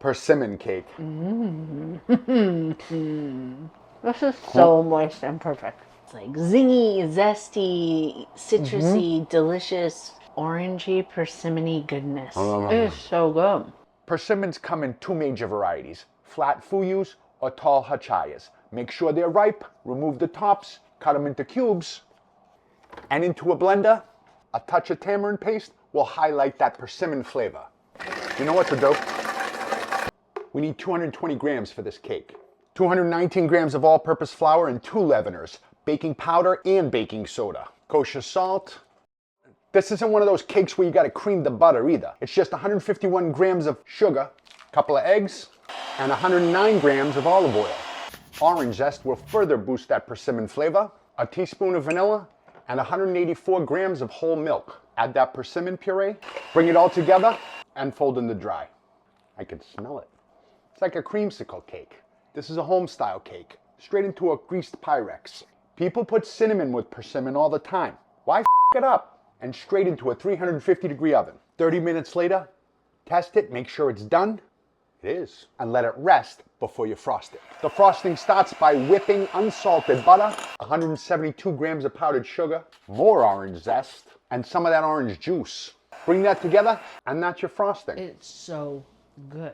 Persimmon cake. This is so moist and perfect. It's like zingy, zesty, citrusy, delicious, orangey, persimmony goodness. It is so good. Persimmons come in two major varieties, flat fuyus or tall hachayas. Make sure they're ripe, remove the tops, cut them into cubes, and into a blender. A touch of tamarind paste will highlight that persimmon flavor. You know what to do? We need 220 grams for this cake. 219 grams of all-purpose flour and 2 leaveners, baking powder and baking soda, kosher salt. This isn't one of those cakes where you gotta cream the butter either. It's just 151 grams of sugar, a couple of eggs, and 109 grams of olive oil. Orange zest will further boost that persimmon flavor. A teaspoon of vanilla and 184 grams of whole milk. Add that persimmon puree, bring it all together, and fold in the dry. I can smell it. It's like a creamsicle cake. This is a home-style cake, straight into a greased Pyrex. People put cinnamon with persimmon all the time. Why f it up? And straight into a 350-degree oven. 30 minutes later, test it, make sure it's done. It is. And let it rest before you frost it. The frosting starts by whipping unsalted butter, 172 grams of powdered sugar, more orange zest, and some of that orange juice. Bring that together, and that's your frosting. It's so good.